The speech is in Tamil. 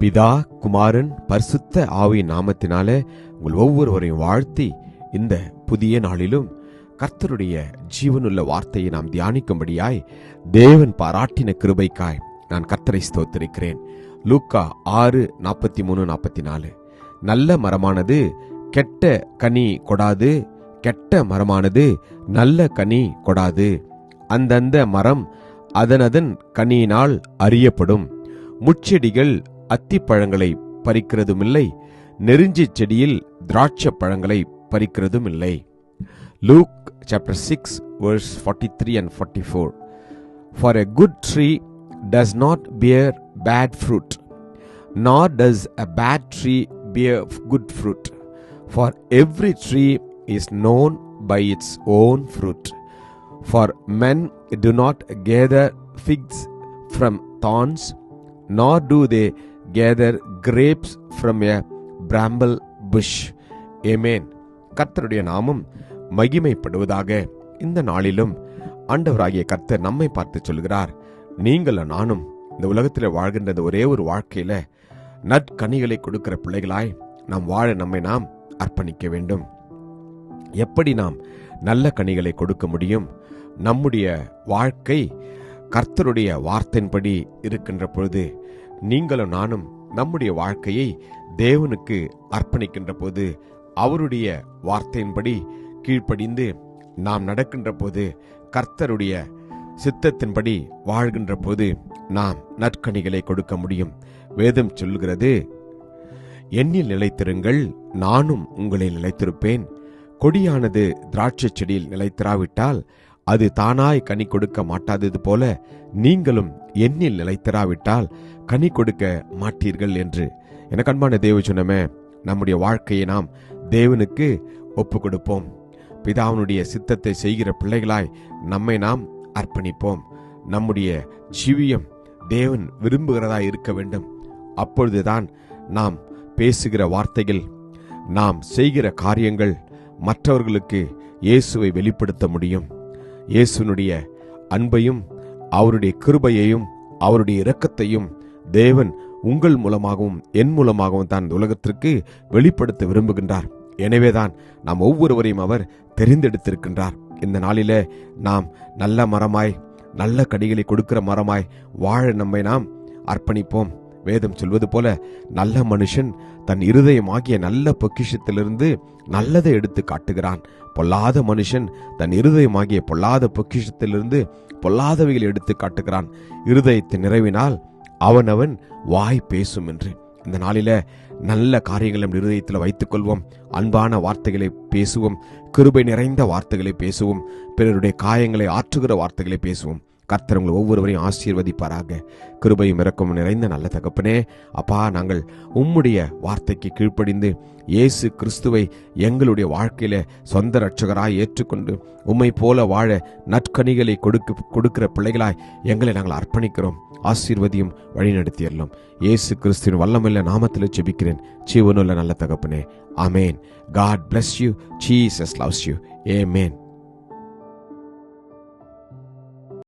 பிதா, குமாரன், பரிசுத்த ஆவியின் நாமத்தினாலே உங்கள் ஒவ்வொருவரையும் வாழ்த்தி இந்த புதிய நாளிலும் கர்த்தருடைய ஜீவனுள்ள வார்த்தையை நாம் தியானிக்கும்படியாய் தேவன் பாராட்டின கிருபைக்காய் நான் கர்த்தரை ஸ்தோத்திரிக்கிறேன். லூக்கா 6:43-44. நல்ல மரமானது கெட்ட கனி கொடாது, கெட்ட மரமானது நல்ல கனி கொடாது. அந்தந்த மரம் அதனதன் கனியினால் அறியப்படும். முட்செடிகள் அத்திப்பழங்களை பறிக்கிறதுமில்லை, நெருஞ்சி செடியில் திராட்சை பழங்களை பறிக்கிறதுமில்லை. Luke chapter 6 verse 43 and 44. For a good tree does not bear bad fruit, nor does a bad tree bear good fruit. For every tree is known by its own fruit. For men do not gather figs from thorns, nor do they gather grapes from a bramble bush. Amen. கர்த்தருடைய நாமம் மகிமைப்படுவதாக. இந்த நாளிலும் ஆண்டவராகிய கர்த்தர் நம்மை பார்த்து சொல்கிறார், நீங்களும் நானும் இந்த உலகத்தில் வாழ்கின்றது ஒரே ஒரு வாழ்க்கையில நற்கனிகளை கொடுக்கிற பிள்ளைகளாய் நாம் வாழ நம்மை நாம் அர்ப்பணிக்க வேண்டும். எப்படி நாம் நல்ல கனிகளை கொடுக்க முடியும்? நம்முடைய வாழ்க்கை கர்த்தருடைய வார்த்தையின்படி இருக்கின்ற பொழுது, நீங்களும் நானும் நம்முடைய வாழ்க்கையை தேவனுக்கு அர்ப்பணிக்கின்ற போது, அவருடைய வார்த்தையின்படி கீழ்ப்படிந்து நாம் நடக்கின்ற போது, கர்த்தருடைய சித்தத்தின்படி வாழ்கின்ற போது நாம் நற்கனிகளை கொடுக்க முடியும். வேதம் சொல்கிறது, என்னில் நிலைத்திருங்கள், நானும் உங்களில் நிலைத்திருப்பேன். கொடியானது திராட்சை செடியில் நிலைத்திராவிட்டால் அது தானாய் கனி கொடுக்க மாட்டாதது போல, நீங்களும் என்னில் நிலைத்திராவிட்டால் கனி கொடுக்க மாட்டீர்கள் என்று. எனக்கு அன்பான தேவ சொன்னமே, நம்முடைய வாழ்க்கையை நாம் தேவனுக்கு ஒப்பு கொடுப்போம். பிதாவினுடைய சித்தத்தை செய்கிற பிள்ளைகளாய் நம்மை நாம் அர்ப்பணிப்போம். நம்முடைய ஜீவியம் தேவன் விரும்புகிறதா இருக்க வேண்டும். அப்பொழுதுதான் நாம் பேசுகிற வார்த்தைகள், நாம் செய்கிற காரியங்கள் மற்றவர்களுக்கு இயேசுவை வெளிப்படுத்த முடியும். இயேசுனுடைய அன்பையும் அவருடைய கிருபையையும் அவருடைய இரக்கத்தையும் தேவன் உங்கள் மூலமாகவும் என் மூலமாகவும் தான் உலகத்திற்கு வெளிப்படுத்த விரும்புகின்றார். எனவேதான் நாம் ஒவ்வொருவரையும் அவர் தெரிந்தெடுத்திருக்கின்றார். இந்த நாளில நாம் நல்ல மரமாய், நல்ல கனிகளை கொடுக்கிற மரமாய் வாழ நம்மை நாம் அர்ப்பணிப்போம். வேதம் சொல்வது போல, நல்ல மனுஷன் தன் இருதயமாகிய நல்ல பொக்கிஷத்திலிருந்து நல்லதை எடுத்து காட்டுகிறான். பொல்லாத மனுஷன் தன் இருதயமாகிய பொல்லாத பொக்கிஷத்திலிருந்து பொல்லாதவைகளை எடுத்து காட்டுகிறான். இருதயத்தின் நிறைவினால் அவனவன் வாய் பேசும் என்று. இந்த நாளில நல்ல காரியங்களை இருதயத்தில் வைத்துக் கொள்வோம். அன்பான வார்த்தைகளை பேசுவோம். கிருபை நிறைந்த வார்த்தைகளை பேசுவோம். பிறருடைய காயங்களை ஆற்றுகிற வார்த்தைகளை பேசுவோம். கர்த்தர் உங்களை ஒவ்வொருவரையும் ஆசீர்வதிப்பாராக. கிருபையும் இரக்கமும் நிறைந்த நல்ல தகப்பனே, அப்பா, நாங்கள் உம்முடைய வார்த்தைக்கு கீழ்ப்படிந்து இயேசு கிறிஸ்துவை எங்களுடைய வாழ்க்கையில சொந்த இரட்சகராய் ஏற்றுக்கொண்டு உம்மை போல வாழ நற்கனிகளை கொடுக்கிற பிள்ளைகளாய் எங்களை நாங்கள் அர்ப்பணிக்கிறோம். ஆசீர்வதியும் வழிநடத்தியறலாம். இயேசு கிறிஸ்துவின் வல்லமையுள்ள நாமத்தில் ஜெபிக்கிறேன் ஜீவனுள்ள நல்ல தகப்பனே. ஆமேன். God bless you. Jesus loves you. Amen.